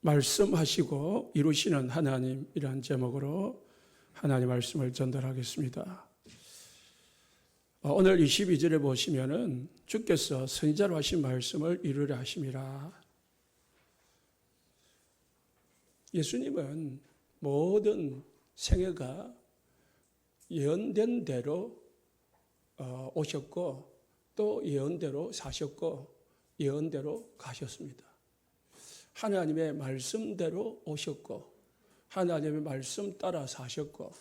말씀하시고 이루시는 하나님이라는 제목으로 하나님 말씀을 전달하겠습니다. 오늘 22절에 보시면은 주께서 선지자로 하신 말씀을 이루려 하심이라. 예수님은 모든 생애가 예언된 대로 오셨고 또 예언대로 사셨고 예언대로 가셨습니다. 하나님의 말씀대로 오셨고 하나님의 말씀 따라 사셨고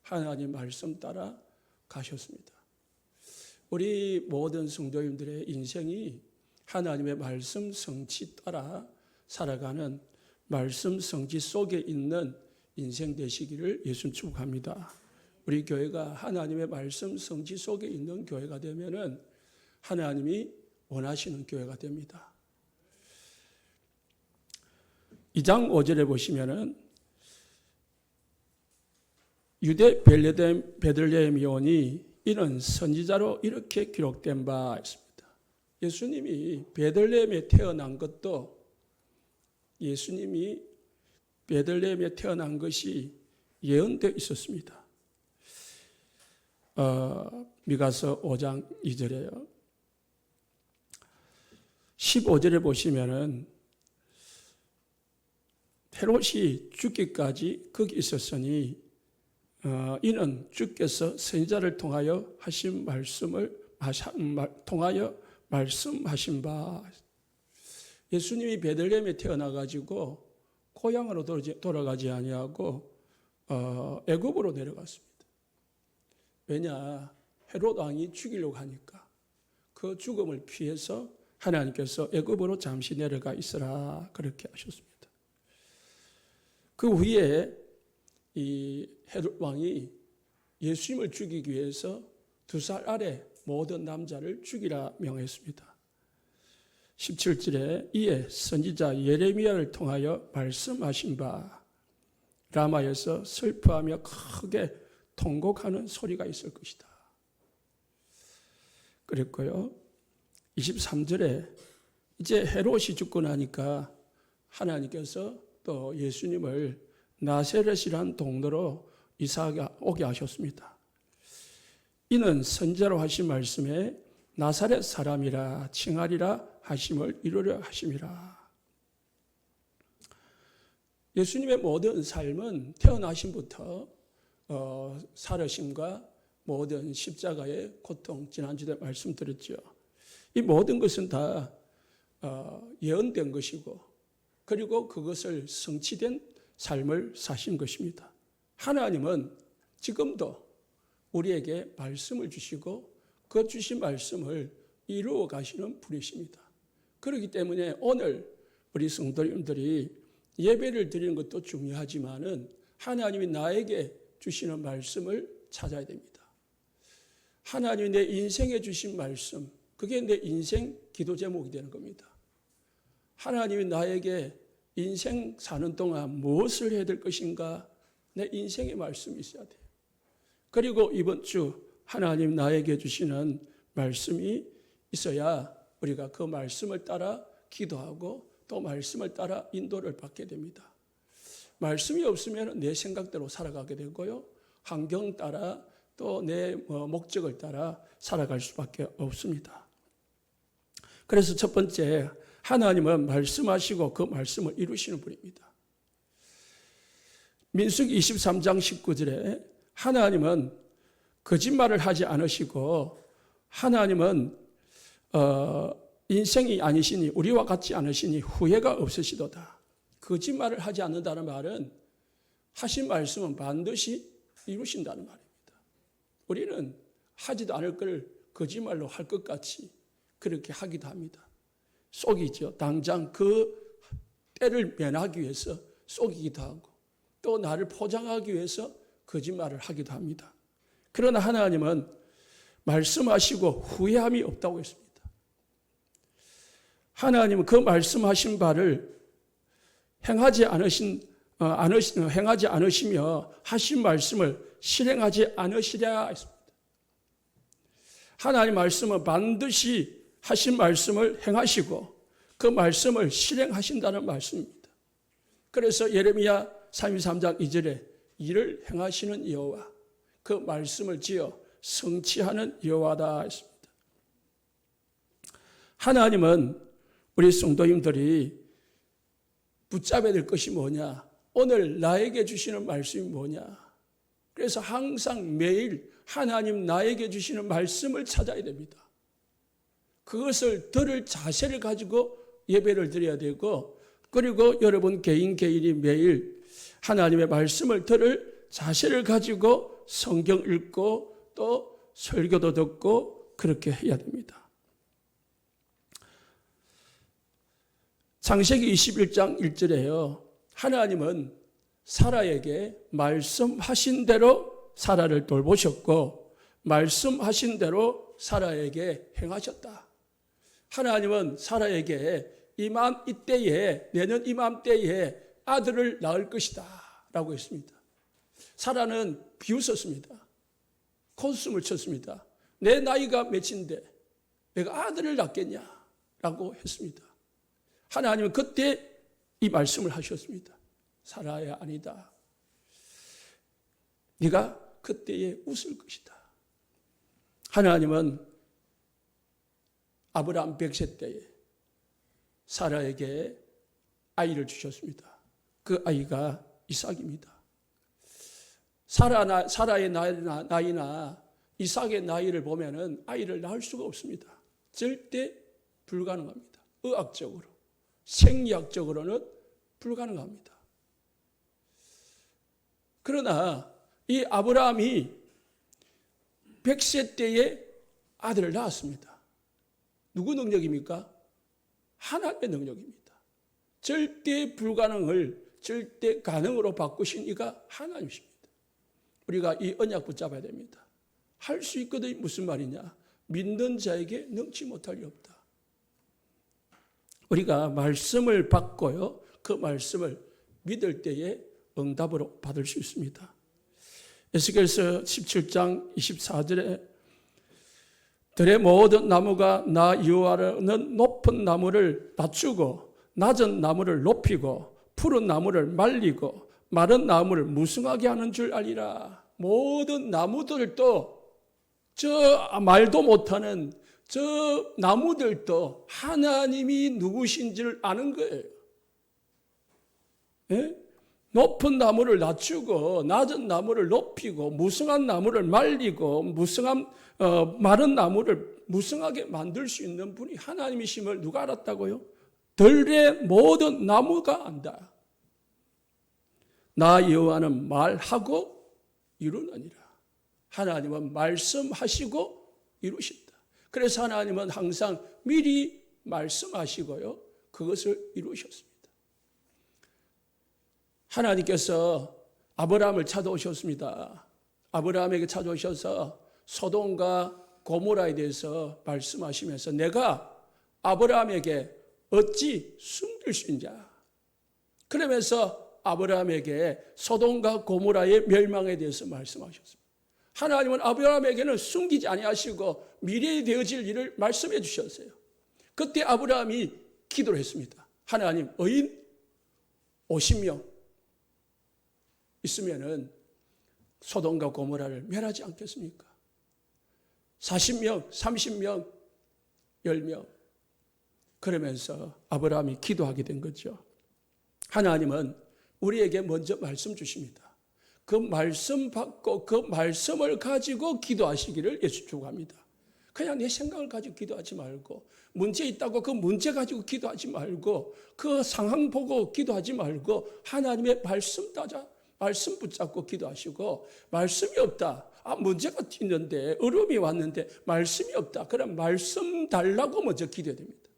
하나님 말씀 따라 가셨습니다. 우리 모든 성도님들의 인생이 하나님의 말씀 성취 따라 살아가는 말씀 성취 속에 있는 인생 되시기를 예수님 축복합니다. 우리 교회가 하나님의 말씀 성취 속에 있는 교회가 되면은 하나님이 원하시는 교회가 됩니다. 2장 5절에 보시면은 유대 베들레헴이 오니 이는 선지자로 이렇게 기록된 바 있습니다. 예수님이 베들레헴에 태어난 것도 예수님이 베들레헴에 태어난 것이 예언되어 있었습니다. 미가서 5장 2절에요. 15절에 보시면은 헤롯이 죽기까지 거기 있었으니 이는 주께서 선지자를 통하여 하신 말씀을 통하여 말씀하신 바. 예수님이 베들레헴에 태어나가지고 고향으로 돌아가지 아니하고 애굽으로 내려갔습니다. 왜냐? 헤롯 왕이 죽이려고 하니까 그 죽음을 피해서 하나님께서 애굽으로 잠시 내려가 있으라 그렇게 하셨습니다. 그 후에 이 헤롯 왕이 예수님을 죽이기 위해서 2살 아래 모든 남자를 죽이라 명했습니다. 17절에 이에 선지자 예레미야를 통하여 말씀하신 바 라마에서 슬퍼하며 크게 통곡하는 소리가 있을 것이다. 그랬고요. 23절에 이제 헤롯이 죽고 나니까 하나님께서 또 예수님을 나세렛이라는 동네로 이사가 오게 하셨습니다. 이는 선지자로 하신 말씀에 나사렛 사람이라 칭하리라 하심을 이루려 하심이라. 예수님의 모든 삶은 태어나심부터 살으심과 모든 십자가의 고통, 지난주에 말씀드렸죠. 이 모든 것은 다 예언된 것이고 그리고 그것을 성취된 삶을 사신 것입니다. 하나님은 지금도 우리에게 말씀을 주시고 그 주신 말씀을 이루어 가시는 분이십니다. 그렇기 때문에 오늘 우리 성도님들이 예배를 드리는 것도 중요하지만은 하나님이 나에게 주시는 말씀을 찾아야 됩니다. 하나님이 내 인생에 주신 말씀, 그게 내 인생 기도 제목이 되는 겁니다. 하나님이 나에게 인생 사는 동안 무엇을 해야 될 것인가? 내 인생의 말씀이 있어야 돼요. 그리고 이번 주 하나님 나에게 주시는 말씀이 있어야 우리가 그 말씀을 따라 기도하고 또 말씀을 따라 인도를 받게 됩니다. 말씀이 없으면 내 생각대로 살아가게 되고요. 환경 따라 또 내 목적을 따라 살아갈 수밖에 없습니다. 그래서 첫 번째, 하나님은 말씀하시고 그 말씀을 이루시는 분입니다. 민수기 23장 19절에 하나님은 거짓말을 하지 않으시고 하나님은 인생이 아니시니 우리와 같지 않으시니 후회가 없으시도다. 거짓말을 하지 않는다는 말은 하신 말씀은 반드시 이루신다는 말입니다. 우리는 하지도 않을 걸 거짓말로 할 것 같이 그렇게 하기도 합니다. 속이죠. 당장 그 때를 면하기 위해서 속이기도 하고 또 나를 포장하기 위해서 거짓말을 하기도 합니다. 그러나 하나님은 말씀하시고 후회함이 없다고 했습니다. 하나님은 그 말씀하신 바를 행하지 않으시며 하신 말씀을 실행하지 않으시랴 했습니다. 하나님 말씀은 반드시 하신 말씀을 행하시고 그 말씀을 실행하신다는 말씀입니다. 그래서 예레미야 33장 2절에 이를 행하시는 여호와, 그 말씀을 지어 성취하는 여호와다 했습니다. 하나님은 우리 성도님들이 붙잡아야 될 것이 뭐냐? 오늘 나에게 주시는 말씀이 뭐냐? 그래서 항상 매일 하나님 나에게 주시는 말씀을 찾아야 됩니다. 그것을 들을 자세를 가지고 예배를 드려야 되고, 그리고 여러분 개인이 매일 하나님의 말씀을 들을 자세를 가지고 성경 읽고 또 설교도 듣고 그렇게 해야 됩니다. 창세기 21장 1절에요. 하나님은 사라에게 말씀하신 대로 사라를 돌보셨고 말씀하신 대로 사라에게 행하셨다. 하나님은 사라에게 이때에, 내년 이맘때에 아들을 낳을 것이다 라고 했습니다. 사라는 비웃었습니다. 콧숨을 쳤습니다. 내 나이가 몇인데 내가 아들을 낳겠냐 라고 했습니다. 하나님은 그때 이 말씀을 하셨습니다. 사라야, 아니다. 네가 그때에 웃을 것이다. 하나님은 아브라함 100세 때에 사라에게 아이를 주셨습니다. 그 아이가 이삭입니다. 사라의 나이나 이삭의 나이를 보면은 아이를 낳을 수가 없습니다. 절대 불가능합니다. 의학적으로, 생리학적으로는 불가능합니다. 그러나 이 아브라함이 100세 때에 아들을 낳았습니다. 누구 능력입니까? 하나님의 능력입니다. 절대 불가능을 절대 가능으로 바꾸신 이가 하나님이십니다. 우리가 이 언약 붙잡아야 됩니다. 할 수 있거든. 무슨 말이냐? 믿는 자에게 능치 못할 리 없다. 우리가 말씀을 받고요, 그 말씀을 믿을 때에 응답으로 받을 수 있습니다. 에스겔서 17장 24절에 들의 모든 나무가 나 여호와는 높은 나무를 낮추고 낮은 나무를 높이고 푸른 나무를 말리고 마른 나무를 무성하게 하는 줄 알리라. 모든 나무들도, 저 말도 못하는 저 나무들도 하나님이 누구신지를 아는 거예요. 예? 높은 나무를 낮추고 낮은 나무를 높이고 무성한 나무를 말리고 마른 나무를 무성하게 만들 수 있는 분이 하나님이심을 누가 알았다고요? 들의 모든 나무가 안다. 나 여호와는 말하고 이루느니라. 하나님은 말씀하시고 이루신다. 그래서 하나님은 항상 미리 말씀하시고요, 그것을 이루셨습니다. 하나님께서 아브라함을 찾아오셨습니다. 아브라함에게 찾아오셔서 소돔과 고모라에 대해서 말씀하시면서 내가 아브라함에게 어찌 숨길 수 있냐. 그러면서 아브라함에게 소돔과 고모라의 멸망에 대해서 말씀하셨습니다. 하나님은 아브라함에게는 숨기지 아니하시고 미래에 되어질 일을 말씀해 주셨어요. 그때 아브라함이 기도를 했습니다. 하나님, 의인 50명 있으면은 소돔과 고모라를 멸하지 않겠습니까? 40명, 30명, 10명. 그러면서 아브라함이 기도하게 된 거죠. 하나님은 우리에게 먼저 말씀 주십니다. 그 말씀 받고 그 말씀을 가지고 기도하시기를 예수 축복합니다. 그냥 내 생각을 가지고 기도하지 말고, 문제 있다고 그 문제 가지고 기도하지 말고, 그 상황 보고 기도하지 말고 하나님의 말씀 따자, 말씀 붙잡고 기도하시고, 말씀이 없다. 문제가 있는데, 어려움이 왔는데 말씀이 없다. 그럼 말씀 달라고 먼저 기도해야 됩니다.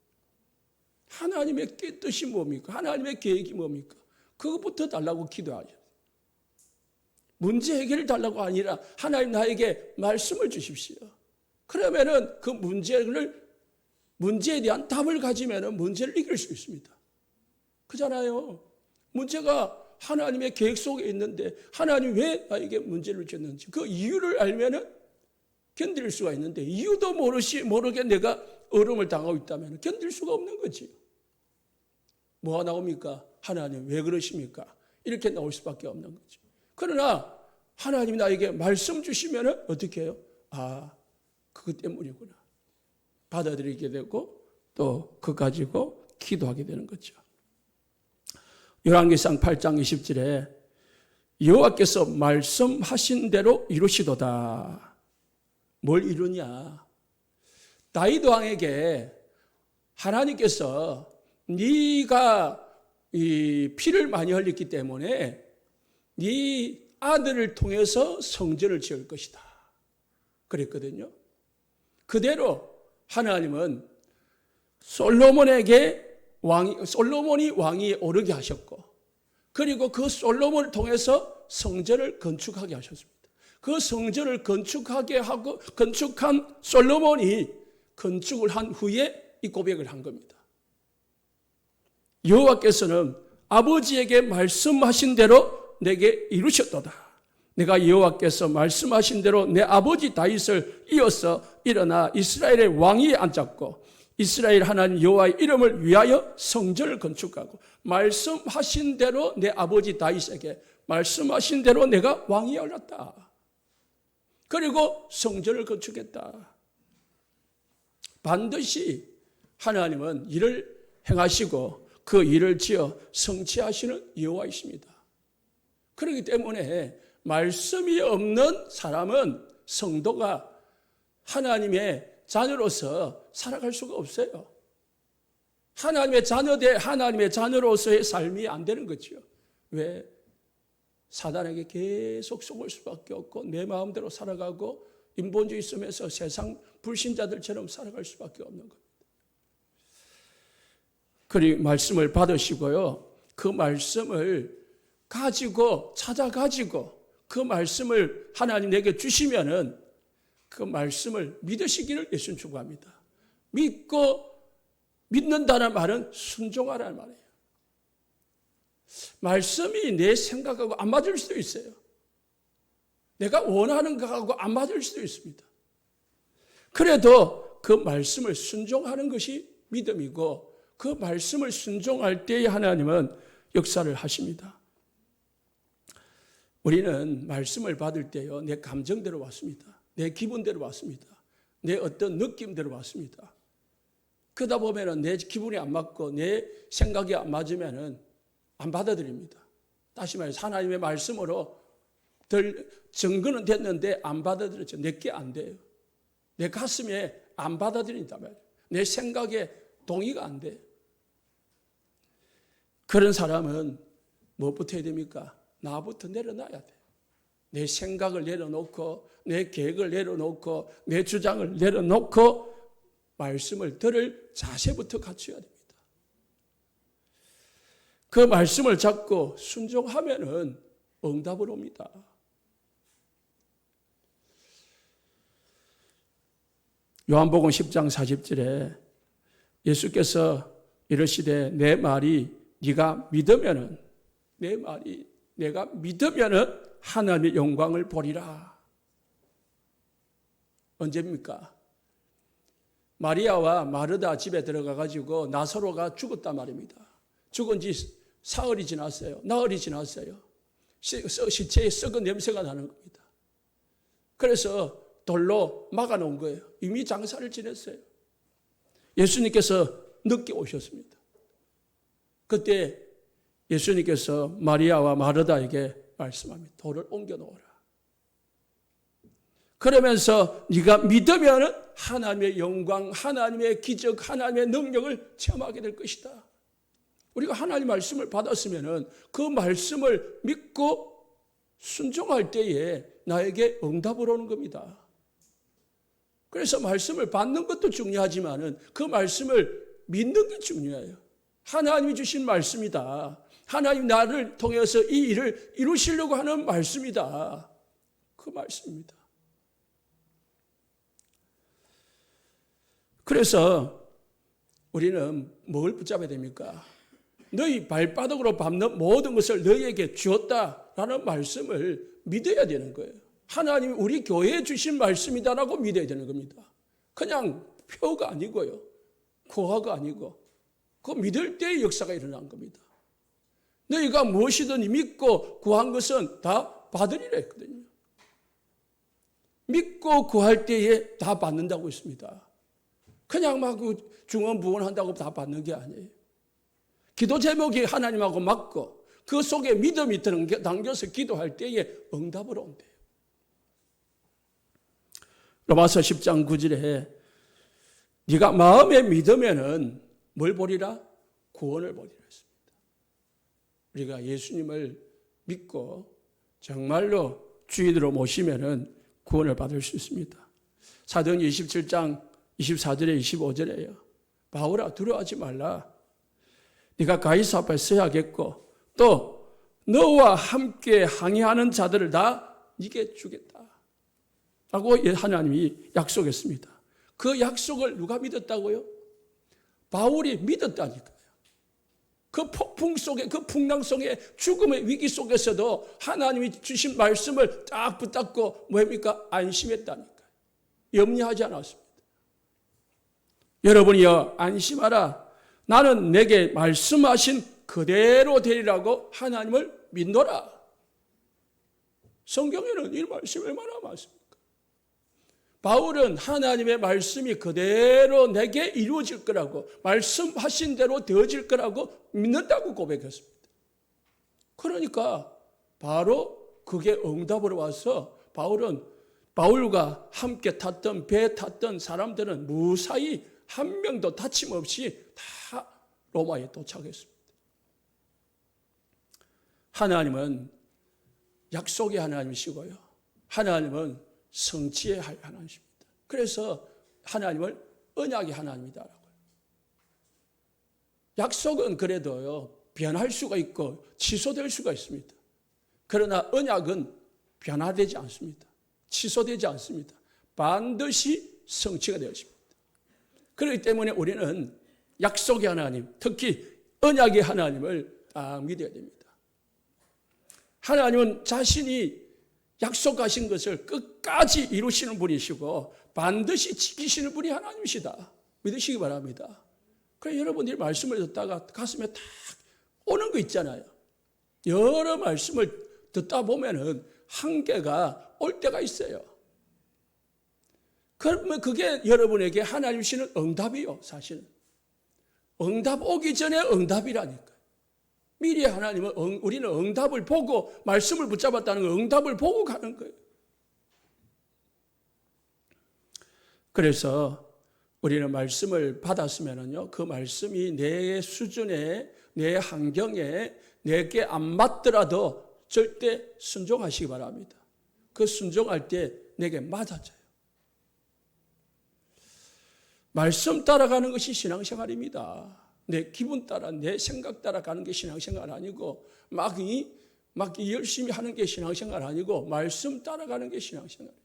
하나님의 뜻이 뭡니까? 하나님의 계획이 뭡니까? 그것부터 달라고 기도하죠. 문제 해결을 달라고 아니라 하나님 나에게 말씀을 주십시오. 그러면은 그 문제에 대한 답을 가지면은 문제를 이길 수 있습니다. 그잖아요. 문제가 하나님의 계획 속에 있는데 하나님 왜 나에게 문제를 주셨는지 그 이유를 알면은 견딜 수가 있는데, 이유도 모르게 내가 어려움을 당하고 있다면 견딜 수가 없는 거지. 뭐가 나옵니까? 하나님 왜 그러십니까? 이렇게 나올 수밖에 없는 거죠. 그러나 하나님이 나에게 말씀 주시면 어떻게 해요? 아, 그것 때문이구나. 받아들이게 되고 또 그거 가지고 기도하게 되는 거죠. 열왕기상 8장 20절에 여호와께서 말씀하신 대로 이루시도다. 뭘 이루냐? 다윗 왕에게 하나님께서 네가 이 피를 많이 흘렸기 때문에 네 아들을 통해서 성전을 지을 것이다. 그랬거든요. 그대로 하나님은 솔로몬이 왕이 오르게 하셨고, 그리고 그 솔로몬을 통해서 성전을 건축하게 하셨습니다. 그 성전을 건축한 솔로몬이 건축을 한 후에 이 고백을 한 겁니다. 여호와께서는 아버지에게 말씀하신 대로 내게 이루셨도다. 내가 여호와께서 말씀하신 대로 내 아버지 다윗을 이어서 일어나 이스라엘의 왕위에 앉았고 이스라엘 하나님 여호와의 이름을 위하여 성전을 건축하고 말씀하신 대로 내 아버지 다윗에게 말씀하신 대로 내가 왕위에 올랐다. 그리고 성전을 건축했다. 반드시 하나님은 일을 행하시고 그 일을 지어 성취하시는 여호와이십니다. 그렇기 때문에 말씀이 없는 사람은 성도가 하나님의 자녀로서 살아갈 수가 없어요. 하나님의 자녀로서의 삶이 안 되는 거죠. 왜? 사단에게 계속 속을 수밖에 없고 내 마음대로 살아가고 인본주의 속에서 세상 불신자들처럼 살아갈 수밖에 없는 겁니다. 그리고 말씀을 받으시고요. 그 말씀을 찾아가지고 그 말씀을 하나님 내게 주시면은 그 말씀을 믿으시기를 예수님 축복합니다. 믿는다는 말은 순종하라는 말이에요. 말씀이 내 생각하고 안 맞을 수도 있어요. 내가 원하는 것하고 안 맞을 수도 있습니다. 그래도 그 말씀을 순종하는 것이 믿음이고 그 말씀을 순종할 때에 하나님은 역사를 하십니다. 우리는 말씀을 받을 때요, 내 감정대로 왔습니다. 내 기분대로 왔습니다. 내 어떤 느낌대로 왔습니다. 그러다 보면은 내 기분이 안 맞고 내 생각이 안 맞으면은 안 받아들입니다. 다시 말해서 하나님의 말씀으로 증거는 됐는데 안 받아들였죠. 내게 안 돼요. 내 가슴에 안 받아들인단 말이에요. 내 생각에 동의가 안 돼요. 그런 사람은 무엇부터 해야 됩니까? 나부터 내려놔야 돼요. 내 생각을 내려놓고 내 계획을 내려놓고 내 주장을 내려놓고 말씀을 들을 자세부터 갖춰야 됩니다. 그 말씀을 잡고 순종하면은 응답을 옵니다. 요한복음 10장 40절에 예수께서 이르시되 내 말이 네가 믿으면은 내가 믿으면은 하나님의 영광을 보리라. 언제입니까? 마리아와 마르다 집에 들어가가지고 나사로가 죽었단 말입니다. 죽은 지 사흘이 지났어요. 나흘이 지났어요. 시체에 썩은 냄새가 나는 겁니다. 그래서 돌로 막아놓은 거예요. 이미 장사를 지냈어요. 예수님께서 늦게 오셨습니다. 그때 예수님께서 마리아와 마르다에게 말씀합니다. 돌을 옮겨 놓으라. 그러면서 네가 믿으면 하나님의 영광, 하나님의 기적, 하나님의 능력을 체험하게 될 것이다. 우리가 하나님 말씀을 받았으면 그 말씀을 믿고 순종할 때에 나에게 응답을 오는 겁니다. 그래서 말씀을 받는 것도 중요하지만 그 말씀을 믿는 게 중요해요. 하나님이 주신 말씀이다. 하나님 나를 통해서 이 일을 이루시려고 하는 말씀이다. 그 말씀입니다. 그래서 우리는 뭘 붙잡아야 됩니까? 너희 발바닥으로 밟는 모든 것을 너희에게 주었다라는 말씀을 믿어야 되는 거예요. 하나님이 우리 교회에 주신 말씀이다라고 믿어야 되는 겁니다. 그냥 표가 아니고요. 고화가 아니고 그 믿을 때의 역사가 일어난 겁니다. 너희가 무엇이든 믿고 구한 것은 다 받으리라 했거든요. 믿고 구할 때에 다 받는다고 했습니다. 그냥 막 중언부언한다고 다 받는 게 아니에요. 기도 제목이 하나님하고 맞고 그 속에 믿음이 담겨서 기도할 때에 응답으로 온대요. 로마서 10장 9절에 네가 마음에 믿으면은 뭘 보리라? 구원을 보리라 했습니다. 우리가 예수님을 믿고 정말로 주인으로 모시면은 구원을 받을 수 있습니다. 사도행 27장 24절에 25절에요. 바울아 두려워하지 말라. 네가 가이사 앞에 서야겠고 또 너와 함께 항해하는 자들을 다 네게 주겠다 라고 하나님이 약속했습니다. 그 약속을 누가 믿었다고요? 바울이 믿었다니까요. 그 폭풍 속에, 그 풍랑 속에, 죽음의 위기 속에서도 하나님이 주신 말씀을 딱 붙잡고 뭡니까? 안심했다니까요. 염려하지 않았습니다. 여러분이여 안심하라. 나는 내게 말씀하신 그대로 되리라고 하나님을 믿노라. 성경에는 이 말씀이 얼마나 많습니까? 바울은 하나님의 말씀이 그대로 내게 이루어질 거라고, 말씀하신 대로 되어질 거라고 믿는다고 고백했습니다. 그러니까 바로 그게 응답으로 와서 바울과 함께 탔던 배에 탔던 사람들은 무사히 한 명도 다침 없이 다 로마에 도착했습니다. 하나님은 약속의 하나님이시고요. 하나님은 성취의 하나님이십니다. 그래서 하나님을 언약의 하나님이다라고요. 약속은 그래도요, 변할 수가 있고 취소될 수가 있습니다. 그러나 언약은 변화되지 않습니다. 취소되지 않습니다. 반드시 성취가 되어집니다. 그렇기 때문에 우리는 약속의 하나님, 특히 언약의 하나님을 딱 믿어야 됩니다. 하나님은 자신이 약속하신 것을 끝까지 이루시는 분이시고 반드시 지키시는 분이 하나님이시다. 믿으시기 바랍니다. 그래서 여러분들이 말씀을 듣다가 가슴에 탁 오는 거 있잖아요. 여러 말씀을 듣다 보면은 한계가 올 때가 있어요. 그러면 그게 여러분에게 하나님 주시는 응답이요, 사실은. 응답 오기 전에 응답이라니까요. 미리 하나님은 우리는 응답을 보고 말씀을 붙잡았다는 건 응답을 보고 가는 거예요. 그래서 우리는 말씀을 받았으면은요, 그 말씀이 내 수준에, 내 환경에 내게 안 맞더라도 절대 순종하시기 바랍니다. 그 순종할 때 내게 맞아져요. 말씀 따라가는 것이 신앙생활입니다. 내 기분 따라, 내 생각 따라 가는 게 신앙생활 아니고 막 열심히 하는 게 신앙생활 아니고 말씀 따라가는 게 신앙생활이에요.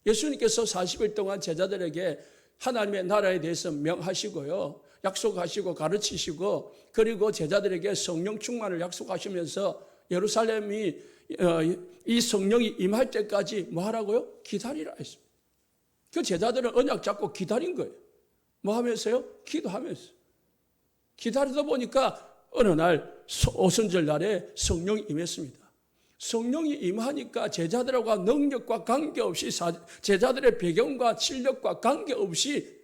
예수님께서 40일 동안 제자들에게 하나님의 나라에 대해서 명하시고요, 약속하시고 가르치시고, 그리고 제자들에게 성령 충만을 약속하시면서 예루살렘이 이 성령이 임할 때까지 뭐 하라고요? 기다리라 했습니다. 그 제자들은 언약 잡고 기다린 거예요. 뭐 하면서요? 기도하면서. 기다리다 보니까 어느 날 오순절 날에 성령이 임했습니다. 성령이 임하니까 제자들과 능력과 관계없이, 제자들의 배경과 실력과 관계없이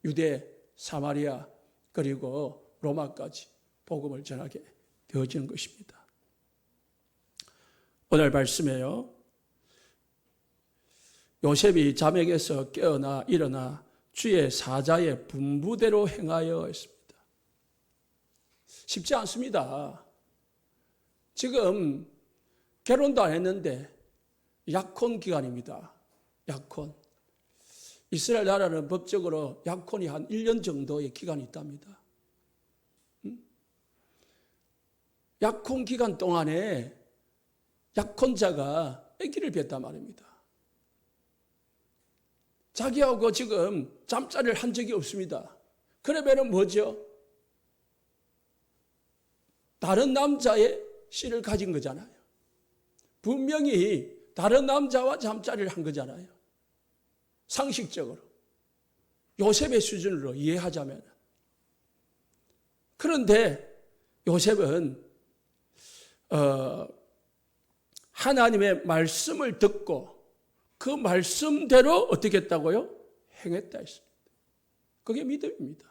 유대, 사마리아 그리고 로마까지 복음을 전하게 되어지는 것입니다. 오늘 말씀에요, 요셉이 잠에게서 깨어나 일어나 주의 사자의 분부대로 행하여 했습니다. 쉽지 않습니다. 지금 결혼도 안 했는데 약혼 기간입니다. 약혼. 이스라엘 나라는 법적으로 약혼이 한 1년 정도의 기간이 있답니다. 약혼 기간 동안에 약혼자가 아기를 뵀단 말입니다. 자기하고 지금 잠자리를 한 적이 없습니다. 그러면 뭐죠? 다른 남자의 씨를 가진 거잖아요. 분명히 다른 남자와 잠자리를 한 거잖아요. 상식적으로. 요셉의 수준으로 이해하자면. 그런데 요셉은 하나님의 말씀을 듣고 그 말씀대로 어떻게 했다고요? 행했다 했습니다. 그게 믿음입니다.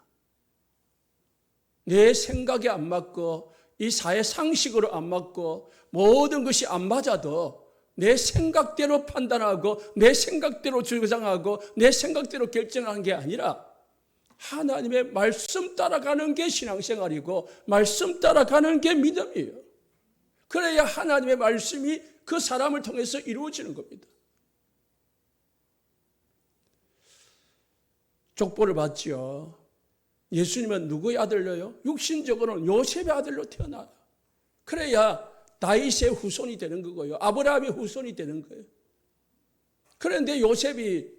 내 생각에 안 맞고 이 사회 상식으로 안 맞고 모든 것이 안 맞아도 내 생각대로 판단하고 내 생각대로 주장하고 내 생각대로 결정하는 게 아니라 하나님의 말씀 따라가는 게 신앙생활이고 말씀 따라가는 게 믿음이에요. 그래야 하나님의 말씀이 그 사람을 통해서 이루어지는 겁니다. 족보를 봤지요. 예수님은 누구의 아들로요? 육신적으로는 요셉의 아들로 태어나요. 그래야 다윗의 후손이 되는 거고요. 아브라함의 후손이 되는 거예요. 그런데 요셉이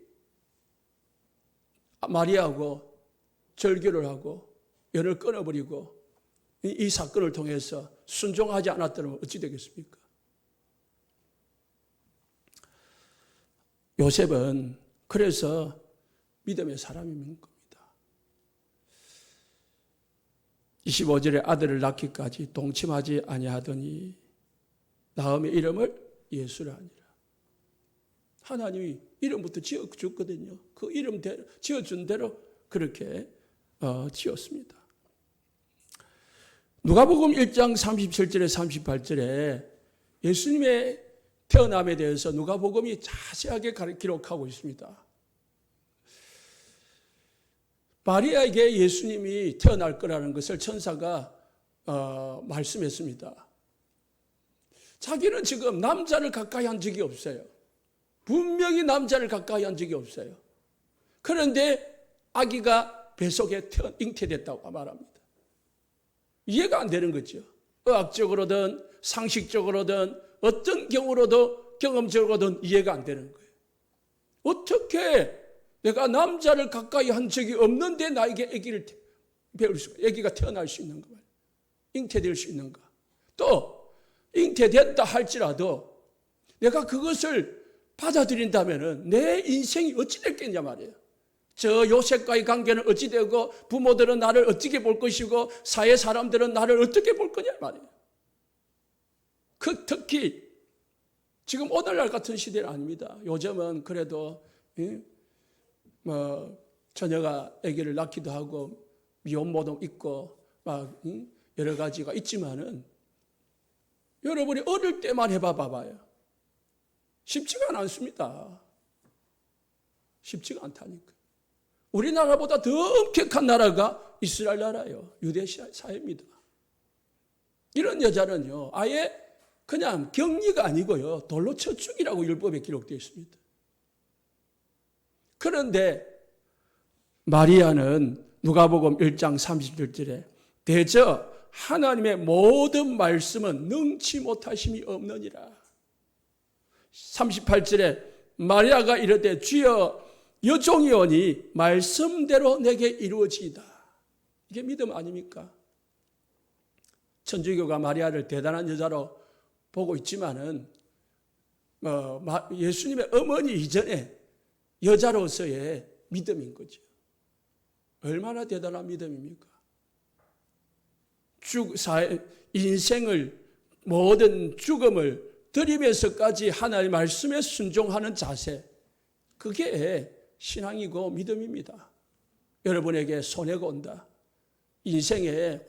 마리아하고 절교를 하고 연을 끊어버리고 이 사건을 통해서 순종하지 않았다면 어찌 되겠습니까? 요셉은 그래서 믿음의 사람인 겁니다. 25절에 아들을 낳기까지 동침하지 아니하더니 나음의 이름을 예수라 하니라. 하나님이 이름부터 지어줬거든요. 그 이름대로 지어준 대로 그렇게 지었습니다. 누가복음 1장 37절에 38절에 예수님의 태어남에 대해서 누가복음이 자세하게 기록하고 있습니다. 마리아에게 예수님이 태어날 거라는 것을 천사가 말씀했습니다. 자기는 지금 남자를 가까이 한 적이 없어요. 분명히 남자를 가까이 한 적이 없어요. 그런데 아기가 뱃속에 잉태됐다고 말합니다. 이해가 안 되는 거죠. 의학적으로든 상식적으로든 어떤 경우로도 경험적으로든 이해가 안 되는 거예요. 어떻게 내가 남자를 가까이 한 적이 없는데 나에게 아기가 태어날 수 있는가? 잉태될 수 있는가? 또 잉태됐다 할지라도 내가 그것을 받아들인다면 내 인생이 어찌 됐겠냐 말이에요. 저 요셉과의 관계는 어찌 되고 부모들은 나를 어떻게 볼 것이고 사회 사람들은 나를 어떻게 볼 거냐 말이에요. 특히 지금 오늘날 같은 시대는 아닙니다. 요즘은 그래도 처녀가 아기를 낳기도 하고 미혼모도 있고 막 여러 가지가 있지만은 여러분이 어릴 때만 해봐봐요. 쉽지가 않습니다. 쉽지가 않다니까. 우리나라보다 더 엄격한 나라가 이스라엘 나라예요. 유대 사회입니다. 이런 여자는요, 아예 그냥 격리가 아니고요, 돌로 쳐 죽이라고 율법에 기록되어 있습니다. 그런데 마리아는 누가복음 1장 30절에 대저 하나님의 모든 말씀은 능치 못하심이 없느니라. 38절에 마리아가 이르되 주여 여종이오니 말씀대로 내게 이루어지이다. 이게 믿음 아닙니까? 천주교가 마리아를 대단한 여자로 보고 있지만은 예수님의 어머니 이전에 여자로서의 믿음인 거죠. 얼마나 대단한 믿음입니까? 인생을 모든 죽음을 들이면서까지 하나님의 말씀에 순종하는 자세, 그게 신앙이고 믿음입니다. 여러분에게 손해가 온다. 인생에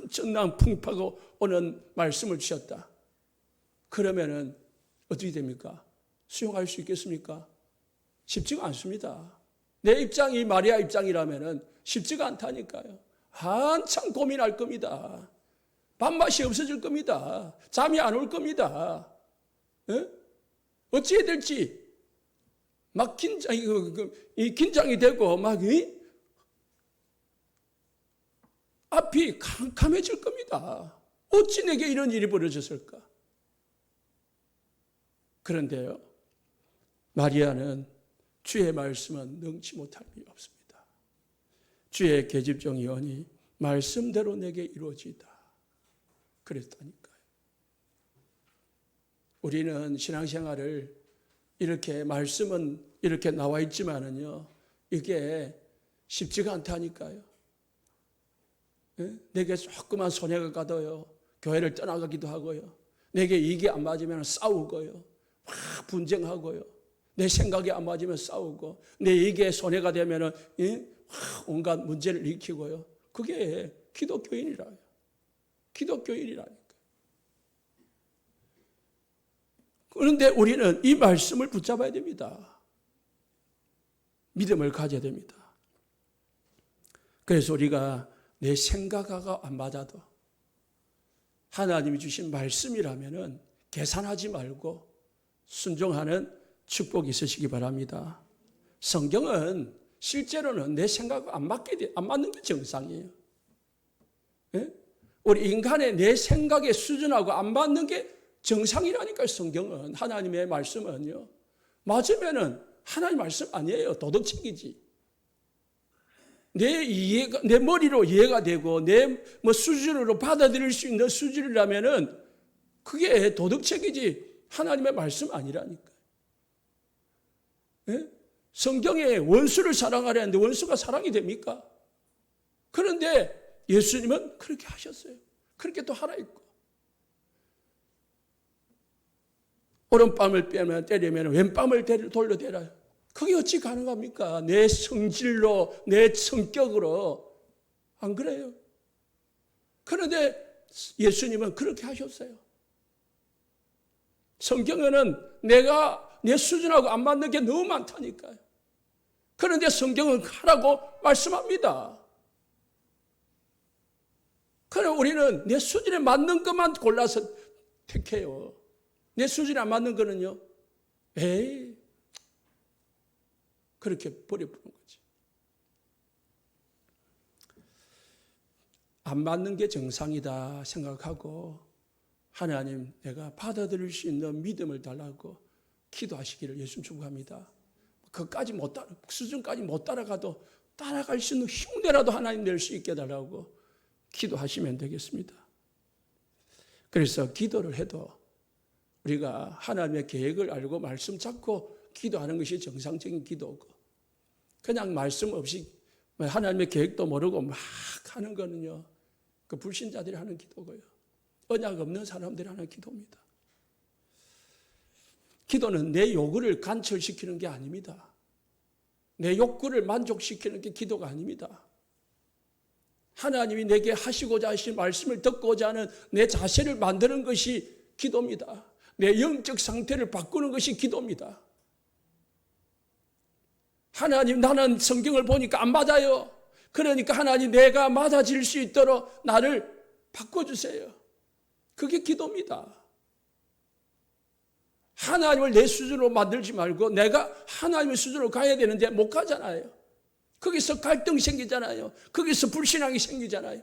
엄청난 풍파가 오는 말씀을 주셨다. 그러면은 어떻게 됩니까? 수용할 수 있겠습니까? 쉽지가 않습니다. 내 입장이 마리아 입장이라면은 쉽지가 않다니까요. 한참 고민할 겁니다. 밥맛이 없어질 겁니다. 잠이 안 올 겁니다. 어찌해야 될지 막 긴장이 되고 막 앞이 캄캄해질 겁니다. 어찌 내게 이런 일이 벌어졌을까? 그런데요, 마리아는 주의 말씀은 능치 못할 리 없습니다. 주의 계집종이오니 말씀대로 내게 이루어지다. 그랬다니까요. 우리는 신앙생활을 이렇게 말씀은 이렇게 나와 있지만은요, 이게 쉽지가 않다니까요. 내게 조그만 손해가 가도요, 교회를 떠나가기도 하고요, 내게 이게 안 맞으면 싸우고요, 막 분쟁하고요, 내 생각이 안 맞으면 싸우고, 내 이게 손해가 되면 온갖 문제를 일으키고요. 그게 기독교인이라요. 기독교인이라니까. 그런데 우리는 이 말씀을 붙잡아야 됩니다. 믿음을 가져야 됩니다. 그래서 우리가 내 생각하고 안 맞아도 하나님이 주신 말씀이라면은 계산하지 말고 순종하는 축복이 있으시기 바랍니다. 성경은 실제로는 내 생각과 안 맞는 게 정상이에요. 예? 우리 인간의 내 생각의 수준하고 안 맞는 게 정상이라니까요. 성경은, 하나님의 말씀은요. 맞으면은 하나님 말씀 아니에요. 도덕책이지. 내 머리로 이해가 되고 내 수준으로 받아들일 수 있는 수준이라면은 그게 도덕책이지 하나님의 말씀 아니라니까요. 예? 성경에 원수를 사랑하려는데 원수가 사랑이 됩니까? 그런데 예수님은 그렇게 하셨어요. 그렇게 또 하라 했고, 오른뺨을 때리면 왼뺨을 돌려대라요. 그게 어찌 가능합니까? 내 성질로, 내 성격으로. 안 그래요? 그런데 예수님은 그렇게 하셨어요. 성경에는 내가 내 수준하고 안 맞는 게 너무 많다니까요. 그런데 성경은 하라고 말씀합니다. 그럼 우리는 내 수준에 맞는 것만 골라서 택해요. 내 수준에 안 맞는 거는요, 에이, 그렇게 버려보는 거지. 안 맞는 게 정상이다 생각하고 하나님, 내가 받아들일 수 있는 믿음을 달라고 기도하시기를 예수님 축복합니다. 그까지 수준까지 못 따라가도 따라갈 수 있는 흉내라도 하나님 낼 수 있게 해달라고 기도하시면 되겠습니다. 그래서 기도를 해도 우리가 하나님의 계획을 알고 말씀 잡고 기도하는 것이 정상적인 기도고, 그냥 말씀 없이 하나님의 계획도 모르고 막 하는 거는요, 그 불신자들이 하는 기도고요, 언약 없는 사람들이 하는 기도입니다. 기도는 내 요구를 관철시키는 게 아닙니다. 내 욕구를 만족시키는 게 기도가 아닙니다. 하나님이 내게 하시고자 하신 말씀을 듣고자 하는 내 자세를 만드는 것이 기도입니다. 내 영적 상태를 바꾸는 것이 기도입니다. 하나님, 나는 성경을 보니까 안 맞아요. 그러니까 하나님, 내가 맞아질 수 있도록 나를 바꿔주세요. 그게 기도입니다. 하나님을 내 수준으로 만들지 말고 내가 하나님의 수준으로 가야 되는데 못 가잖아요. 거기서 갈등이 생기잖아요. 거기서 불신앙이 생기잖아요.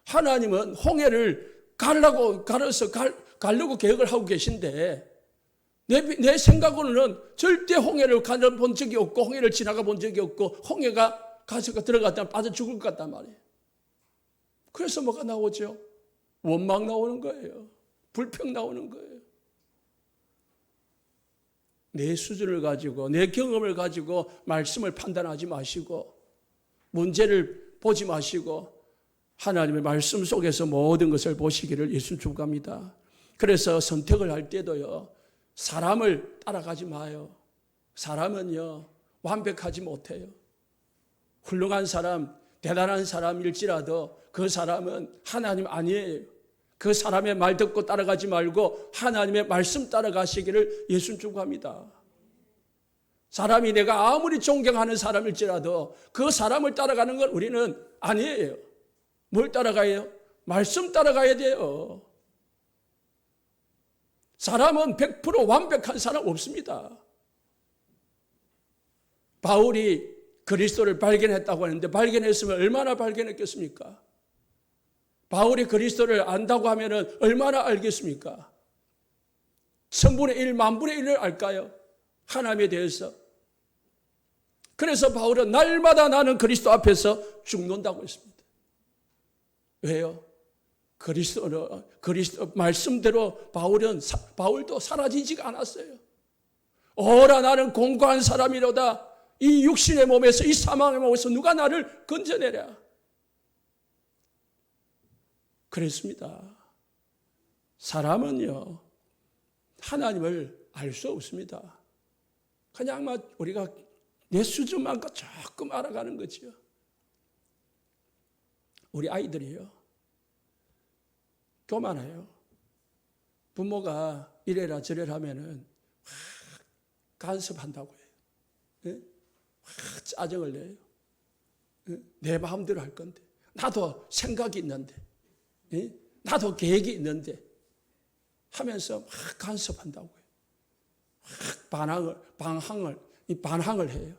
하나님은 홍해를 가려고 계획을 하고 계신데 내 생각으로는 절대 홍해를 가본 적이 없고 홍해를 지나가 본 적이 없고 홍해가 가서가 들어갔다면 빠져 죽을 것 같단 말이에요. 그래서 뭐가 나오죠? 원망 나오는 거예요. 불평 나오는 거예요. 내 수준을 가지고 내 경험을 가지고 말씀을 판단하지 마시고 문제를 보지 마시고 하나님의 말씀 속에서 모든 것을 보시기를 예수님 축복합니다. 그래서 선택을 할 때도요, 사람을 따라가지 마요. 사람은요, 완벽하지 못해요. 훌륭한 사람, 대단한 사람일지라도 그 사람은 하나님 아니에요. 그 사람의 말 듣고 따라가지 말고 하나님의 말씀 따라가시기를 예수님 축복합니다. 사람이 내가 아무리 존경하는 사람일지라도 그 사람을 따라가는 건 우리는 아니에요. 뭘 따라가요? 말씀 따라가야 돼요. 사람은 100% 완벽한 사람 없습니다. 바울이 그리스도를 발견했다고 하는데 발견했으면 얼마나 발견했겠습니까? 바울이 그리스도를 안다고 하면 얼마나 알겠습니까? 1000분의 1, 10,000분의 1을 알까요? 하나님에 대해서. 그래서 바울은 날마다 나는 그리스도 앞에서 죽는다고 했습니다. 왜요? 그리스도 말씀대로 바울도 사라지지가 않았어요. 오라 나는 공고한 사람이로다. 이 육신의 몸에서, 이 사망의 몸에서 누가 나를 건져내랴. 그랬습니다. 사람은요, 하나님을 알 수 없습니다. 그냥 막 우리가 내 수준만 조금 알아가는 거죠. 우리 아이들이요, 교만해요. 부모가 이래라 저래라 하면은 간섭한다고 해요. 예? 짜증을 내요. 예? 내 마음대로 할 건데, 나도 생각이 있는데, 예? 나도 계획이 있는데 하면서 막 간섭한다고 해요. 반항을 해요.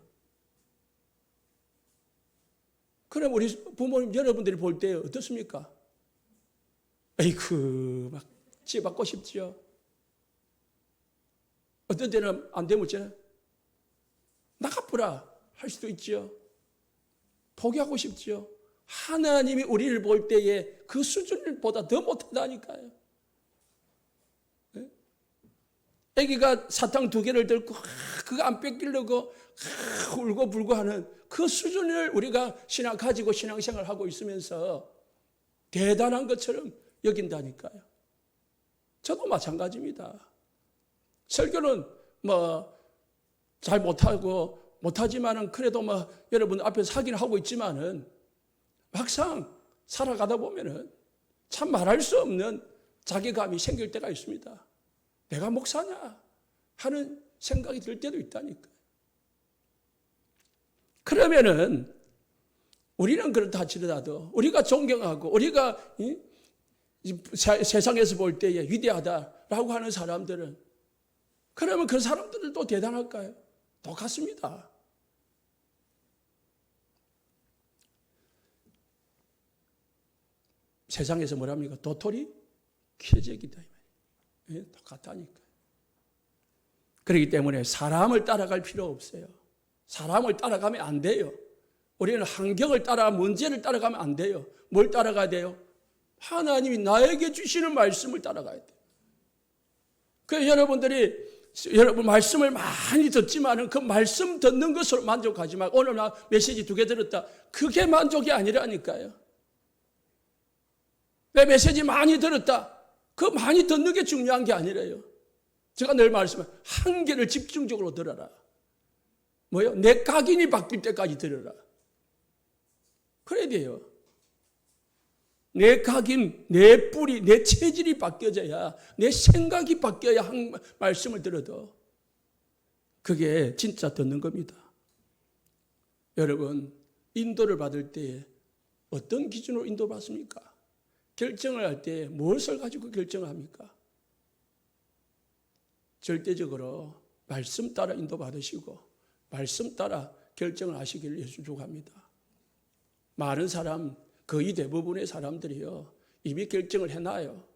그럼 우리 부모님 여러분들이 볼 때 어떻습니까? 에이크 막 찌받고 싶지요. 어떤 때는 안 되면 나가보라 할 수도 있지요. 포기하고 싶지요. 하나님이 우리를 볼 때에 그 수준보다 더 못하다니까요. 아기가 사탕 2개를 들고 그거 안 뺏기려고 울고 불고 하는 그 수준을 우리가 가지고 신앙생활을 하고 있으면서 대단한 것처럼 여긴다니까요. 저도 마찬가지입니다. 설교는 잘 못하지만은 그래도 여러분 앞에서 하긴 하고 있지만은 막상 살아가다 보면은 참 말할 수 없는 자괴감이 생길 때가 있습니다. 내가 목사냐 하는 생각이 들 때도 있다니까요. 그러면은 우리는 그렇다 하더라도 우리가 존경하고 우리가 세상에서 볼 때에 위대하다라고 하는 사람들은, 그러면 그 사람들도 대단할까요? 똑같습니다. 세상에서 뭐랍니까? 도토리 퀴즈이다. 똑같다니까요. 그렇기 때문에 사람을 따라갈 필요 없어요. 사람을 따라가면 안 돼요. 우리는 환경을 따라 문제를 따라가면 안 돼요. 뭘 따라가야 돼요? 하나님이 나에게 주시는 말씀을 따라가야 돼요. 그래서 여러분 말씀을 많이 듣지만은 그 말씀 듣는 것으로 만족하지 말고, 오늘 나 메시지 2개 들었다, 그게 만족이 아니라니까요. 내 메시지 많이 들었다, 그 많이 듣는 게 중요한 게 아니래요. 제가 늘 말씀해요. 한 개를 집중적으로 들어라. 뭐요? 내 각인이 바뀔 때까지 들어라. 그래야 돼요. 내 각인, 내 뿌리, 내 체질이 바뀌어져야, 내 생각이 바뀌어야 한 말씀을 들어도 그게 진짜 듣는 겁니다. 여러분, 인도를 받을 때 어떤 기준으로 인도받습니까? 결정을 할 때 무엇을 가지고 결정을 합니까? 절대적으로 말씀 따라 인도받으시고 말씀 따라 결정을 하시기를 예수 축원합니다. 많은 사람, 거의 대부분의 사람들이요, 이미 결정을 해놔요.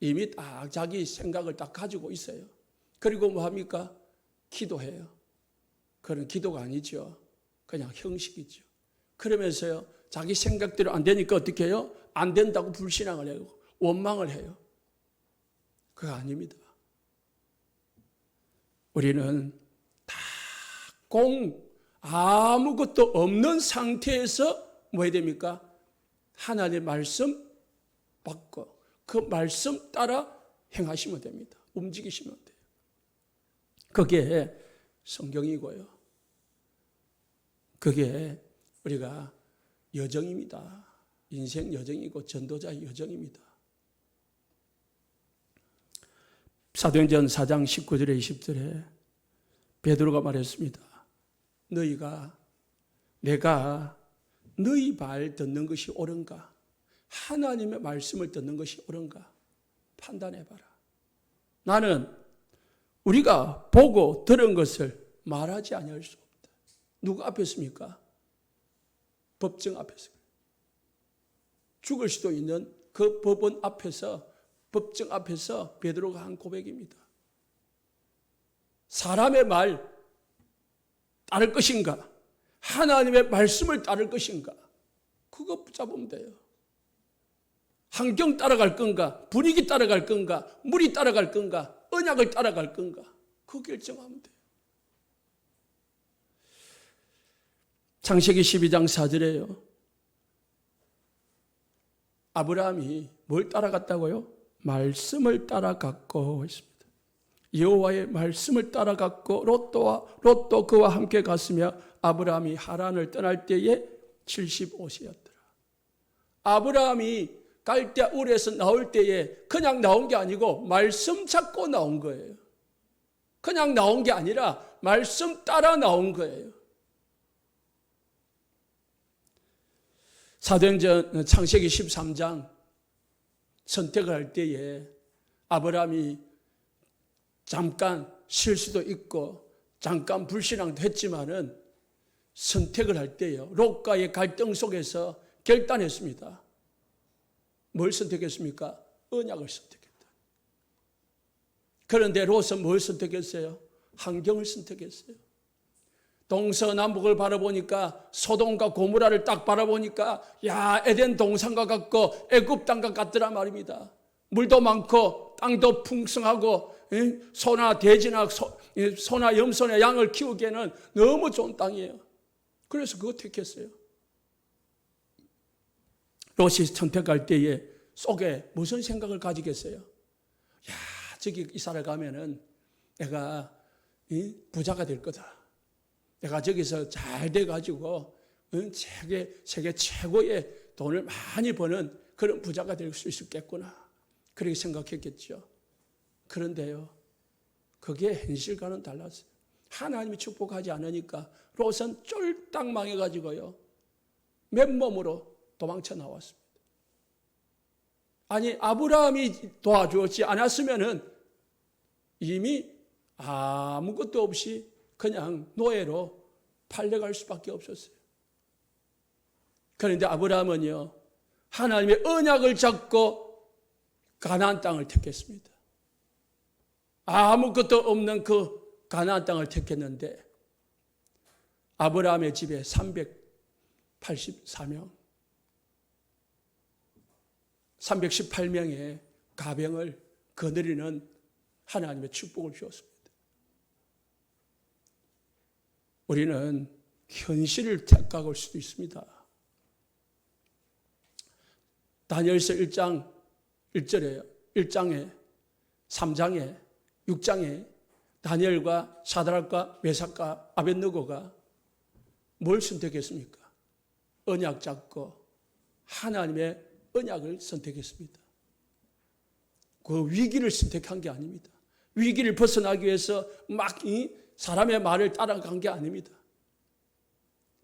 이미 딱 자기 생각을 딱 가지고 있어요. 그리고 뭐 합니까? 기도해요. 그건 기도가 아니죠. 그냥 형식이죠. 그러면서요, 자기 생각대로 안 되니까 어떻게 해요? 안 된다고 불신앙을 해요. 원망을 해요. 그거 아닙니다. 우리는 다 아무것도 없는 상태에서 뭐 해야 됩니까? 하나님의 말씀 받고 그 말씀 따라 행하시면 됩니다. 움직이시면 돼요. 그게 성경이고요. 그게 우리가 여정입니다. 인생 여정이고 전도자의 여정입니다. 사도행전 4장 19절에 20절에 베드로가 말했습니다. 내가 너희 말 듣는 것이 옳은가? 하나님의 말씀을 듣는 것이 옳은가? 판단해봐라. 나는 우리가 보고 들은 것을 말하지 아니할 수 없다. 누구 앞에서입니까? 법정 앞에서. 죽을 수도 있는 그 법원 앞에서, 법정 앞에서 베드로가 한 고백입니다. 사람의 말 따를 것인가? 하나님의 말씀을 따를 것인가? 그거 붙잡으면 돼요. 환경 따라갈 건가? 분위기 따라갈 건가? 물이 따라갈 건가? 언약을 따라갈 건가? 그거 결정하면 돼요. 창세기 12장 4절에요. 아브라함이 뭘 따라갔다고요? 말씀을 따라갔고 했습니다. 여호와의 말씀을 따라갔고 롯도 그와 함께 갔으며 아브라함이 하란을 떠날 때에 75세였더라. 아브라함이 갈대 울에서 나올 때에 그냥 나온 게 아니고 말씀 잡고 나온 거예요. 그냥 나온 게 아니라 말씀 따라 나온 거예요. 사도행전 창세기 13장 선택을 할 때에 아브라함이 잠깐 실수도 있고 잠깐 불신앙도 했지만은 선택을 할 때요, 롯과의 갈등 속에서 결단했습니다. 뭘 선택했습니까? 언약을 선택했다. 그런데 롯은 뭘 선택했어요? 환경을 선택했어요. 동서남북을 바라보니까 소돔과 고모라를 딱 바라보니까 야, 에덴 동산과 같고 애굽 땅과 같더라 말입니다. 물도 많고 땅도 풍성하고 소나 돼지나 소나 염소나 양을 키우기에는 너무 좋은 땅이에요. 그래서 그거 택했어요. 롯이 선택할 때에 속에 무슨 생각을 가지겠어요? 야, 저기 이사를 가면은 내가 부자가 될 거다. 내가 저기서 잘 돼가지고 세계 최고의 돈을 많이 버는 그런 부자가 될 수 있겠구나. 그렇게 생각했겠죠. 그런데요, 그게 현실과는 달랐어요. 하나님이 축복하지 않으니까 롯은 쫄딱 망해가지고요, 맨몸으로 도망쳐 나왔습니다. 아니, 아브라함이 도와주었지 않았으면은 이미 아무것도 없이 그냥 노예로 팔려갈 수밖에 없었어요. 그런데 아브라함은요, 하나님의 언약을 잡고 가나안 땅을 택했습니다. 아무것도 없는 그 가나안 땅을 택했는데 아브라함의 집에 384명, 318명의 가병을 거느리는 하나님의 축복을 주었습니다. 우리는 현실을 택할 수도 있습니다. 다니엘서 1장 1절에 1장에 3장에 6장에 다니엘과 사드락과 메삭과 아벳느고가 뭘 선택했습니까? 언약 잡고 하나님의 언약을 선택했습니다. 그 위기를 선택한 게 아닙니다. 위기를 벗어나기 위해서 막 사람의 말을 따라간 게 아닙니다.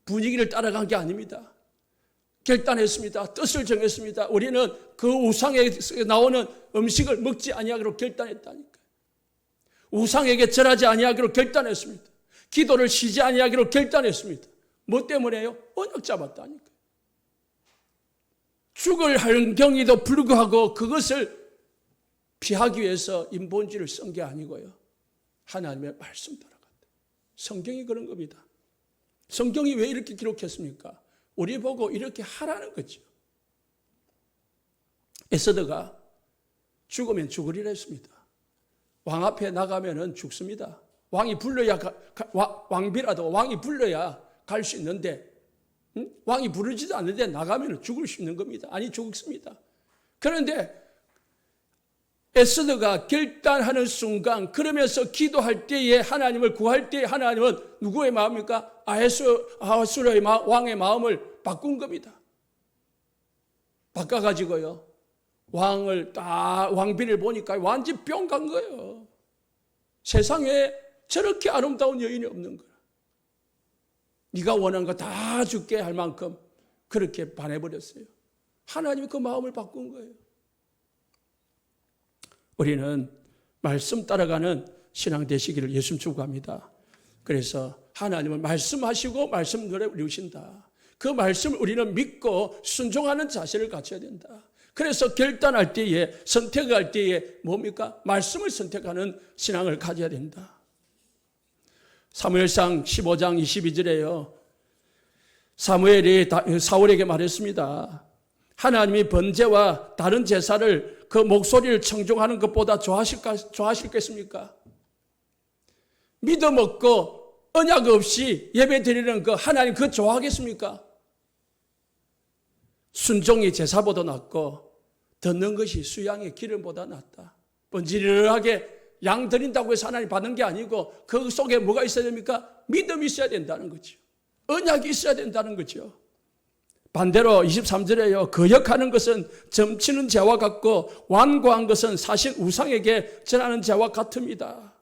분위기를 따라간 게 아닙니다. 결단했습니다. 뜻을 정했습니다. 우리는 그 우상에서 나오는 음식을 먹지 아니하기로 결단했다니까요. 우상에게 절하지 아니하기로 결단했습니다. 기도를 쉬지 아니하기로 결단했습니다. 뭐 때문에요? 언약 잡았다니까요. 죽을 환경에도 불구하고 그것을 피하기 위해서 인본주의를 쓴 게 아니고요, 하나님의 말씀 따라갔다. 성경이 그런 겁니다. 성경이 왜 이렇게 기록했습니까? 우리 보고 이렇게 하라는 거죠. 에스더가 죽으면 죽으리라 했습니다. 왕 앞에 나가면은 죽습니다. 왕이 불러야 왕비라도 왕이 불러야 갈 수 있는데, 왕이 부르지도 않는데 나가면 죽을 수 있는 겁니다. 아니, 죽습니다. 그런데 에스더가 결단하는 순간, 그러면서 기도할 때에 하나님을 구할 때에 하나님은 누구의 마음입니까? 아하수르의 왕의 마음을 바꾼 겁니다. 바꿔가지고요, 왕비를 보니까 완전 뿅 간 거예요. 세상에 저렇게 아름다운 여인이 없는 거야. 네가 원하는 거 다 줄게 할 만큼 그렇게 반해버렸어요. 하나님이 그 마음을 바꾼 거예요. 우리는 말씀 따라가는 신앙 되시기를 예수님 축복합니다. 그래서 하나님은 말씀하시고 말씀 노래 이루신다. 그 말씀을 우리는 믿고 순종하는 자세를 갖춰야 된다. 그래서 결단할 때에, 선택할 때에 뭡니까? 말씀을 선택하는 신앙을 가져야 된다. 사무엘상 15장 22절에요, 사무엘이 사울에게 말했습니다. 하나님이 번제와 다른 제사를 그 목소리를 청종하는 것보다 좋아하실겠습니까? 믿음 없고 언약 없이 예배 드리는 그 하나님 그거 좋아하겠습니까? 순종이 제사보다 낫고 듣는 것이 수양의 기름보다 낫다. 번지르르하게 양 드린다고 해서 하나님 받는 게 아니고 그 속에 뭐가 있어야 됩니까? 믿음이 있어야 된다는 거죠. 언약이 있어야 된다는 거죠. 반대로 23절에요. 거역하는 것은 점치는 죄와 같고 완고한 것은 사실 우상에게 전하는 죄와 같습니다.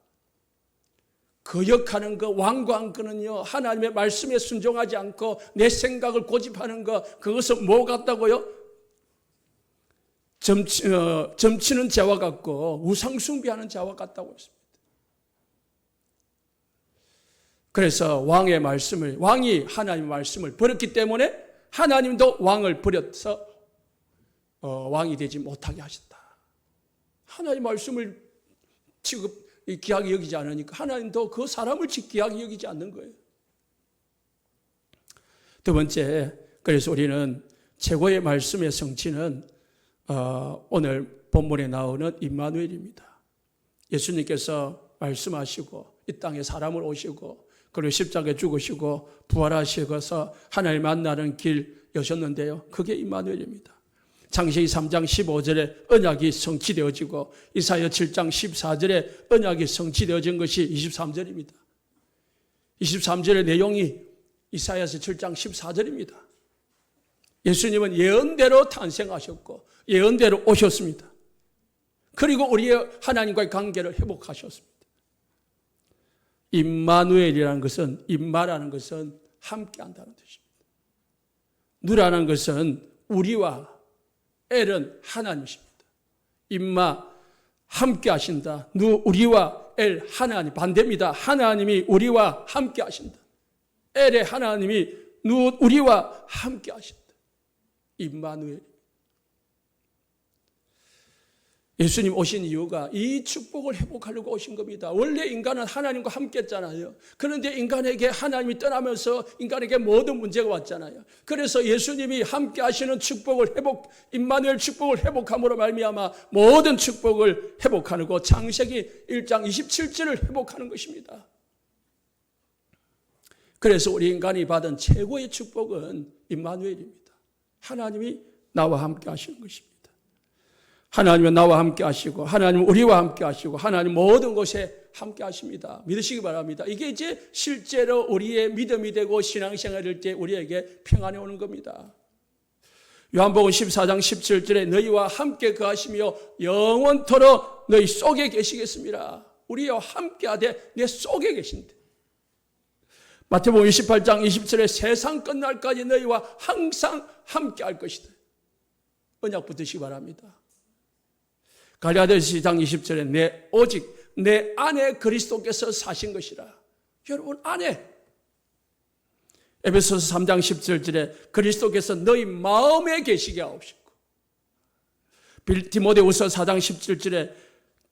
거역하는 것, 완고한 것은요, 하나님의 말씀에 순종하지 않고 내 생각을 고집하는 것, 그것은 뭐 같다고요? 점치는 죄와 같고 우상 숭배하는 죄와 같다고 했습니다. 그래서 왕이 하나님의 말씀을 버렸기 때문에 하나님도 왕을 버려서 왕이 되지 못하게 하셨다. 하나님의 말씀을 귀하게 여기지 않으니까 하나님도 그 사람을 귀하게 여기지 않는 거예요. 두 번째, 그래서 우리는 최고의 말씀의 성취는 오늘 본문에 나오는 임마누엘입니다. 예수님께서 말씀하시고 이 땅에 사람을 오시고 그리고 십자가에 죽으시고 부활하셔서 하나님 만나는 길 여셨는데요. 그게 임마누엘입니다. 창세기 3장 15절에 언약이 성취되어지고 이사야 7장 14절에 언약이 성취되어진 것이 23절입니다. 23절의 내용이 이사야서 7장 14절입니다. 예수님은 예언대로 탄생하셨고 예언대로 오셨습니다. 그리고 우리의 하나님과의 관계를 회복하셨습니다. 임마누엘이라는 것은, 임마라는 것은 함께 한다는 뜻입니다. 누라는 것은 우리와 엘은 하나님이십니다. 임마, 함께 하신다. 누, 우리와 엘, 하나님. 반대입니다. 하나님이 우리와 함께 하신다. 엘의 하나님이 누, 우리와 함께 하신다. 임마누엘. 예수님 오신 이유가 이 축복을 회복하려고 오신 겁니다. 원래 인간은 하나님과 함께 했잖아요. 그런데 인간에게 하나님이 떠나면서 인간에게 모든 문제가 왔잖아요. 그래서 예수님이 함께 하시는 축복을 임마누엘 축복을 회복함으로 말미암아 모든 축복을 회복하고 창세기 1장 27절을 회복하는 것입니다. 그래서 우리 인간이 받은 최고의 축복은 임마누엘입니다. 하나님이 나와 함께 하시는 것입니다. 하나님은 나와 함께 하시고 하나님은 우리와 함께 하시고 하나님 모든 곳에 함께 하십니다. 믿으시기 바랍니다. 이게 이제 실제로 우리의 믿음이 되고 신앙생활일 때 우리에게 평안이 오는 겁니다. 요한복음 14장 17절에 너희와 함께 거하시며 영원토록 너희 속에 계시겠습니다. 우리와 함께 하되 내 속에 계신대. 마태복음 28장 20절에 세상 끝날까지 너희와 항상 함께 할 것이다. 언약 붙으시기 바랍니다. 갈라디아서 2장 20절에 오직 내 안에 그리스도께서 사신 것이라. 여러분 안에. 에베소서 3장 17절에 그리스도께서 너희 마음에 계시게 하옵시고. 디모데후서 4장 17절에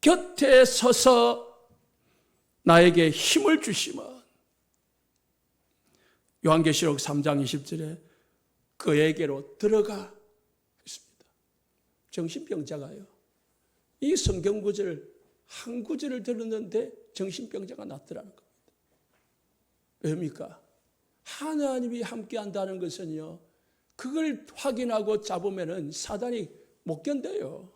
곁에 서서 나에게 힘을 주시면. 요한계시록 3장 20절에 그에게로 들어가 있습니다. 정신병자가요. 이 성경 구절 한 구절을 들었는데 정신병자가 낫더라는 겁니다. 왜입니까? 하나님이 함께 한다는 것은요, 그걸 확인하고 잡으면은 사단이 못 견뎌요.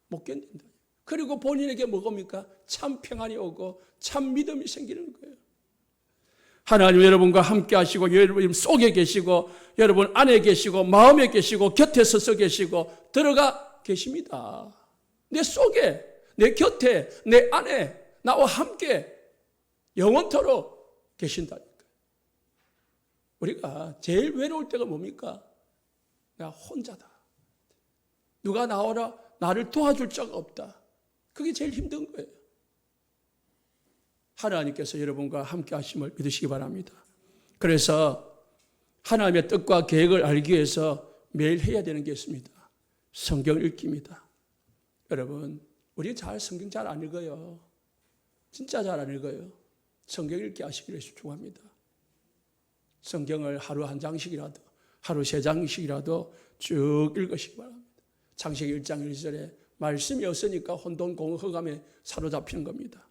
못 견딘다. 그리고 본인에게 뭐겁니까? 참 평안이 오고 참 믿음이 생기는 거예요. 하나님 여러분과 함께 하시고 여러분 속에 계시고 여러분 안에 계시고 마음에 계시고 곁에 서서 계시고 들어가 계십니다. 내 속에, 내 곁에, 내 안에 나와 함께 영원토록 계신다니까요. 우리가 제일 외로울 때가 뭡니까? 나 혼자다. 누가 나오라 나를 도와줄 자가 없다. 그게 제일 힘든 거예요. 하나님께서 여러분과 함께 하심을 믿으시기 바랍니다. 그래서 하나님의 뜻과 계획을 알기 위해서 매일 해야 되는 게 있습니다. 성경 읽기입니다. 여러분, 우리 성경 잘 안 읽어요. 진짜 잘 안 읽어요. 성경 읽기 하시기를 축복합니다. 성경을 하루 한 장씩이라도, 하루 3장씩이라도 쭉 읽으시기 바랍니다. 창세기 1장 1절에 말씀이 없으니까 혼돈공허감에 사로잡히는 겁니다.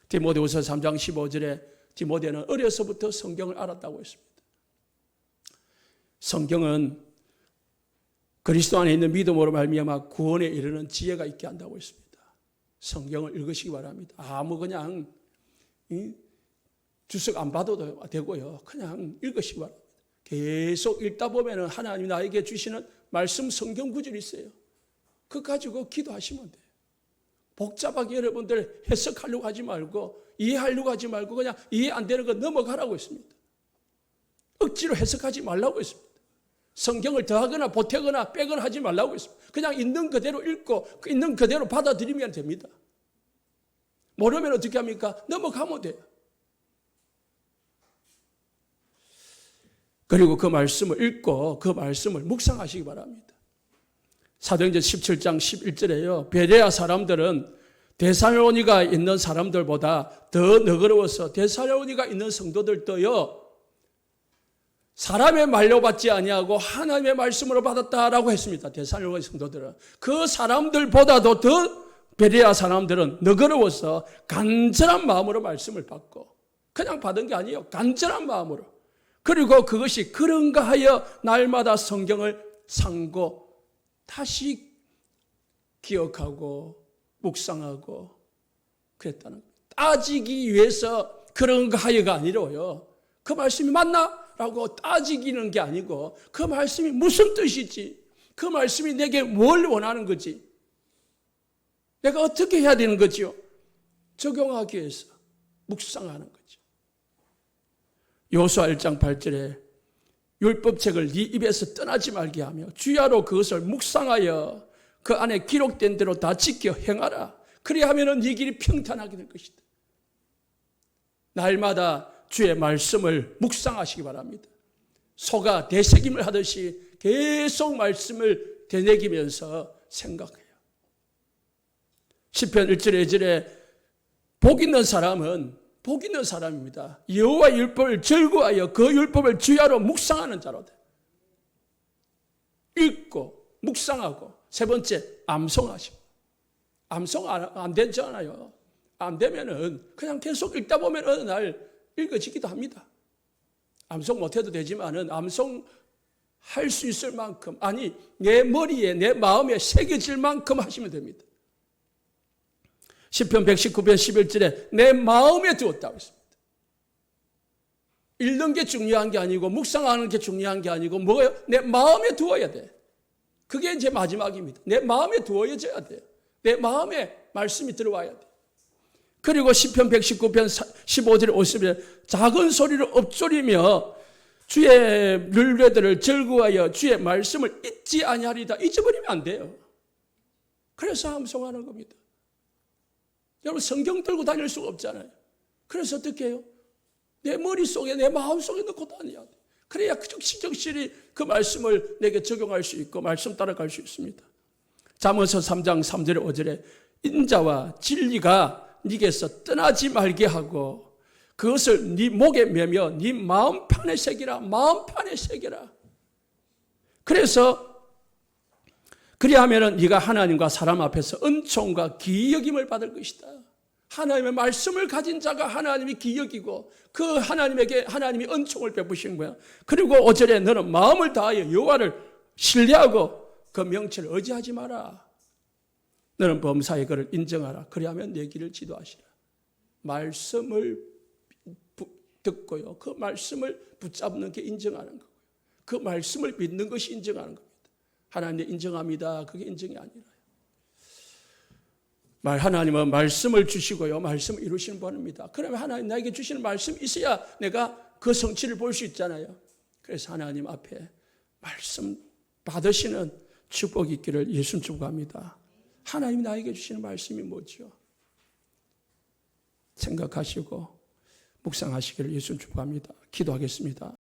디모데후서 3장 15절에 디모데는 어려서부터 성경을 알았다고 했습니다. 성경은 그리스도 안에 있는 믿음으로 말미암아 구원에 이르는 지혜가 있게 한다고 했습니다. 성경을 읽으시기 바랍니다. 아무 그냥 주석 안 봐도 되고요. 그냥 읽으시기 바랍니다. 계속 읽다 보면 하나님이 나에게 주시는 말씀 성경 구절이 있어요. 그거 가지고 기도하시면 돼요. 복잡하게 여러분들 해석하려고 하지 말고 이해하려고 하지 말고 그냥 이해 안 되는 거 넘어가라고 했습니다. 억지로 해석하지 말라고 했습니다. 성경을 더하거나 보태거나 빼거나 하지 말라고 했습니다. 그냥 있는 그대로 읽고 있는 그대로 받아들이면 됩니다. 모르면 어떻게 합니까? 넘어가면 돼요. 그리고 그 말씀을 읽고 그 말씀을 묵상하시기 바랍니다. 사도행전 17장 11절에요. 베레아 사람들은 데살로니가 있는 사람들보다 더 너그러워서 데살로니가 있는 성도들도요. 사람의 말로 받지 아니하고 하나님의 말씀으로 받았다라고 했습니다. 데살로니가 성도들은. 그 사람들보다도 더 베레아 사람들은 너그러워서 간절한 마음으로 말씀을 받고 그냥 받은 게 아니에요. 간절한 마음으로. 그리고 그것이 그런가 하여 날마다 성경을 상고 다시 기억하고 묵상하고 그랬다는 거예요. 따지기 위해서 그런가 하여가 아니라요. 그 말씀이 맞나? 라고 따지기는 게 아니고 그 말씀이 무슨 뜻이지? 그 말씀이 내게 뭘 원하는 거지? 내가 어떻게 해야 되는 거지요? 적용하기 위해서 묵상하는 거죠. 여호수아 1장 8절에 율법책을 네 입에서 떠나지 말게 하며 주야로 그것을 묵상하여 그 안에 기록된 대로 다 지켜 행하라. 그리하면 네 길이 평탄하게 될 것이다. 날마다 주의 말씀을 묵상하시기 바랍니다. 소가 되새김을 하듯이 계속 말씀을 되새기면서 생각해요. 시편 1절 2절에 복 있는 사람입니다. 여호와의 율법을 즐거워하여 그 율법을 주야로 묵상하는 자로다. 읽고 묵상하고 세 번째 암송하시고. 암송 안 되잖아요. 안 되면은 그냥 계속 읽다 보면 어느 날 읽어지기도 합니다. 암송 못해도 되지만은 암송할 수 있을 만큼 아니 내 머리에 내 마음에 새겨질 만큼 하시면 됩니다. 시편 119편 11절에 내 마음에 두었다고 했습니다. 읽는 게 중요한 게 아니고 묵상하는 게 중요한 게 아니고 뭐예요? 내 마음에 두어야 돼. 그게 이제 마지막입니다. 내 마음에 두어져야 돼요. 내 마음에 말씀이 들어와야 돼. 그리고 시편 119편 15절에 50절에 작은 소리를 엎조리며 주의 율례들을 즐거워하여 주의 말씀을 잊지 아니하리다. 잊어버리면 안 돼요. 그래서 암송하는 겁니다. 여러분 성경 들고 다닐 수가 없잖아요. 그래서 어떻게 해요? 내 머릿속에 내 마음속에 넣고 다녀야 돼. 그래야 적시적실히 그 말씀을 내게 적용할 수 있고 말씀 따라갈 수 있습니다. 잠언서 3장 3절에 5절에 인자와 진리가 네게서 떠나지 말게 하고 그것을 네 목에 매며 네 마음판에 새기라. 마음판에 새기라. 그래서 그리하면은 네가 하나님과 사람 앞에서 은총과 기여김을 받을 것이다. 하나님의 말씀을 가진 자가 하나님이 기여기고 그 하나님에게 하나님이 은총을 베푸시는 거야. 그리고 5절에 너는 마음을 다하여 여호와를 신뢰하고 그 명체를 의지하지 마라. 너는 범사의 그를 인정하라. 그리하면 내 길을 지도하시라. 말씀을 듣고요. 그 말씀을 붙잡는 게 인정하는 거고요. 그 말씀을 믿는 것이 인정하는 겁니다. 하나님 인정합니다. 그게 인정이 아니라요. 하나님은 말씀을 주시고요. 말씀을 이루시는 분입니다. 그러면 하나님 나에게 주시는 말씀이 있어야 내가 그 성취를 볼 수 있잖아요. 그래서 하나님 앞에 말씀 받으시는 축복이 있기를 예수님 축복합니다. 하나님이 나에게 주시는 말씀이 뭐죠? 생각하시고 묵상하시기를 예수님 축복합니다. 기도하겠습니다.